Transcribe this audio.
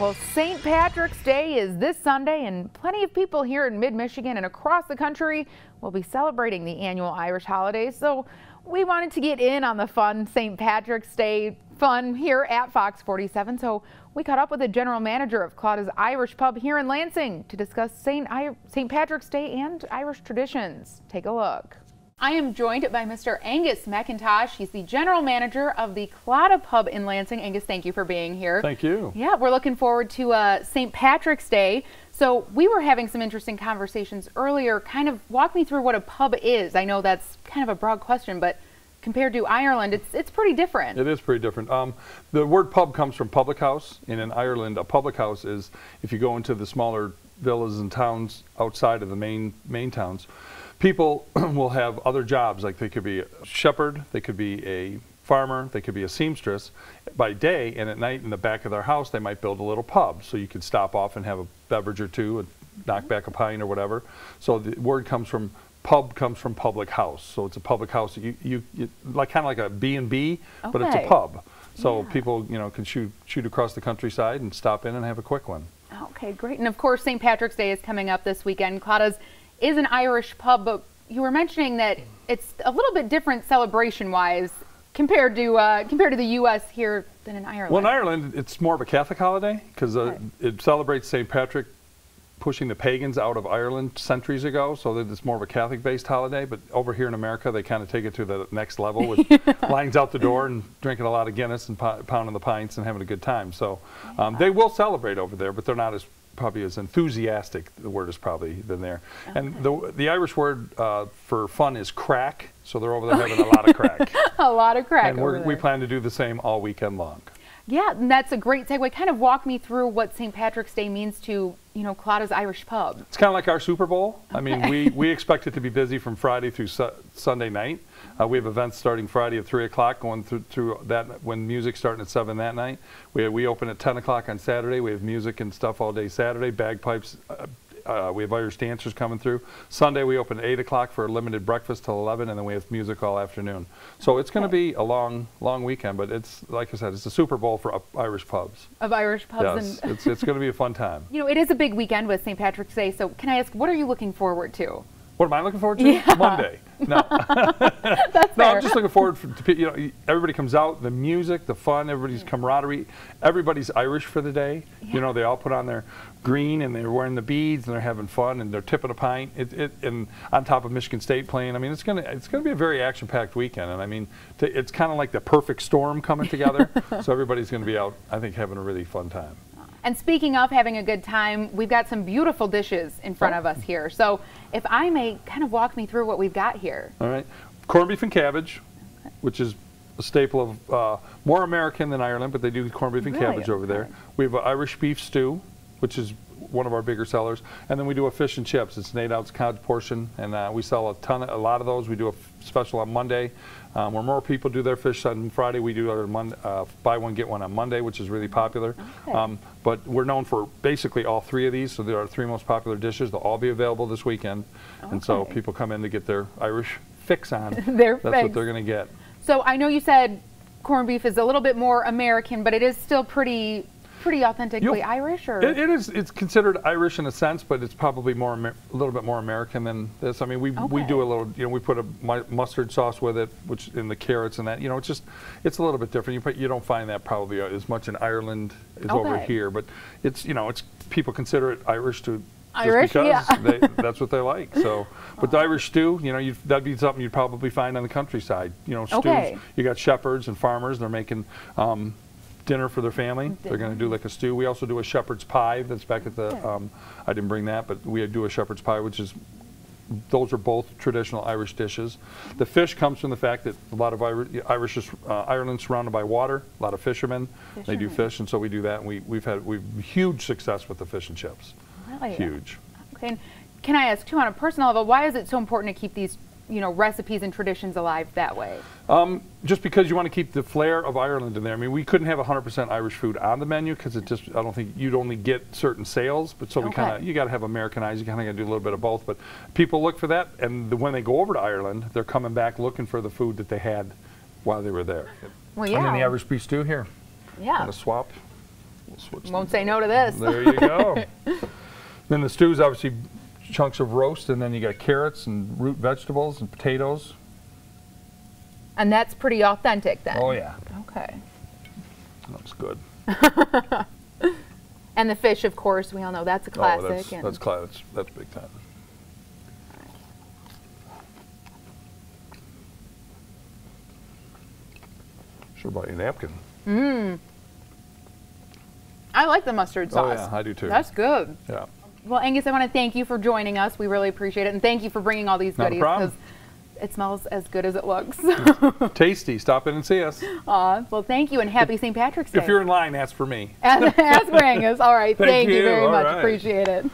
Well, St. Patrick's Day is this Sunday, and plenty of people here in mid-Michigan and across the country will be celebrating the annual Irish holiday. So we wanted to get in on the fun St. Patrick's Day fun here at Fox 47. So we caught up with the general manager of Clauda's Irish Pub here in Lansing to discuss St. Patrick's Day and Irish traditions. Take a look. I am joined by Mr. Angus McIntosh. He's the general manager of the Clauda Pub in Lansing. Angus, thank you for being here. Thank you. Yeah, we're looking forward to St. Patrick's Day. So we were having some interesting conversations earlier. Kind of walk me through what a pub is. I know that's kind of a broad question, but compared to Ireland, it's pretty different. It is pretty different. The word pub comes from public house, and in Ireland, a public house is if you go into the smaller villas and towns outside of the main towns, people will have other jobs, like they could be a shepherd, they could be a farmer, they could be a seamstress by day, and at night in the back of their house they might build a little pub so you could stop off and have a beverage or two and knock back a pint or whatever. So the word comes from pub, comes from public house. So it's a public house, you like kind of like a B&B, okay, but it's a pub. So yeah, people, you know, can shoot across the countryside and stop in and have a quick one. Okay, great. And of course, St. Patrick's Day is coming up this weekend. Clauda's is an Irish pub, but you were mentioning that it's a little bit different celebration-wise compared to the U.S. here than in Ireland. Well, in Ireland, it's more of a Catholic holiday because it celebrates St. Patrick pushing the pagans out of Ireland centuries ago, so that it's more of a Catholic-based holiday. But over here in America, they kind of take it to the next level with lines out the door and drinking a lot of Guinness and pounding the pints and having a good time. So they will celebrate over there, but they're not as probably as enthusiastic, the word is probably, than there. Okay. And the Irish word for fun is crack, so they're over there having a lot of crack. A lot of crack. And we plan to do the same all weekend long. Yeah, and that's a great segue. Kind of walk me through what St. Patrick's Day means to, you know, Clauda's Irish Pub. It's kind of like our Super Bowl. Okay. I mean, we expect it to be busy from Friday through Sunday night. We have events starting Friday at 3 o'clock, going through that when music's starting at 7 that night. We open at 10 o'clock on Saturday. We have music and stuff all day Saturday, bagpipes. We have Irish dancers coming through. Sunday we open at 8 o'clock for a limited breakfast till 11, and then we have music all afternoon. So it's going to be a long weekend, but it's, like I said, it's the Super Bowl for Irish pubs. Of Irish pubs. Yes, and it's going to be a fun time. You know, it is a big weekend with St. Patrick's Day, so can I ask, what are you looking forward to? What am I looking forward to? Yeah. Monday. No. That's no, fair. I'm just looking forward to, you know, everybody comes out, the music, the fun, everybody's camaraderie. Everybody's Irish for the day. Yeah. You know, they all put on their green and they're wearing the beads and they're having fun and they're tipping a pint. And on top of Michigan State playing. I mean, it's gonna be a very action-packed weekend. And I mean, it's kind of like the perfect storm coming together. So everybody's going to be out, I think, having a really fun time. And speaking of having a good time, we've got some beautiful dishes in front of us here. So if I may kind of walk me through what we've got here. All right. Corned beef and cabbage, which is a staple of more American than Ireland, but they do corned beef and cabbage over there. We have an Irish beef stew, which is one of our bigger sellers. And then we do a fish and chips. It's an 8-ounce cod portion, and we sell a lot of those. We do a special on Monday. Where more people do their fish on Friday, we do our buy one, get one on Monday, which is really popular. Okay. But we're known for basically all three of these, so there are three most popular dishes. They'll all be available this weekend. Okay. And so people come in to get their Irish fix on. That's what they're going to get. So I know you said corned beef is a little bit more American, but it is still pretty authentically Irish, or it is. It's considered Irish in a sense, but it's probably a little bit more American than this. I mean, we do a little. You know, we put a mustard sauce with it, which in the carrots and that. You know, it's a little bit different. You don't find that probably as much in Ireland as over here, but it's people consider it Irish just because that's what they like. So, but the Irish stew, you know, that'd be something you'd probably find on the countryside. You know, stews. You got shepherds and farmers. They're making dinner for their family. They're going to do like a stew. We also do a shepherd's pie. That's back at the, I didn't bring that, but we do a shepherd's pie, which is, those are both traditional Irish dishes. The fish comes from the fact that a lot of Ireland's surrounded by water, a lot of fishermen. They do fish, and so we do that, and we've had huge success with the fish and chips. Really? Huge. Okay, and can I ask too, on a personal level, why is it so important to keep these, you know, recipes and traditions alive that way? Just because you want to keep the flair of Ireland in there. I mean, we couldn't have 100% Irish food on the menu because I don't think you'd only get certain sales. But so we you got to have Americanized. You kind of got to do a little bit of both. But people look for that, and when they go over to Ireland, they're coming back looking for the food that they had while they were there. Well, yeah. And then the Irish beef stew here. Yeah. Got a swap. We'll switch Won't these say up. no to this. There you go. Then the stew is obviously chunks of roast, and then you got carrots and root vegetables and potatoes. And that's pretty authentic then? Oh, yeah. Okay. Looks good. And the fish, of course, we all know that's a classic. Oh, that's big time. Should buy you a napkin. Mmm. I like the mustard sauce. Oh, yeah, I do too. That's good. Yeah. Well, Angus, I want to thank you for joining us. We really appreciate it. And thank you for bringing all these goodies. Not a problem. It smells as good as it looks. Tasty. Stop in and see us. Well, thank you, and happy St. Patrick's Day. If you're in line, ask for me. Ask for Angus. All right. Thank you very All much. right. Appreciate it.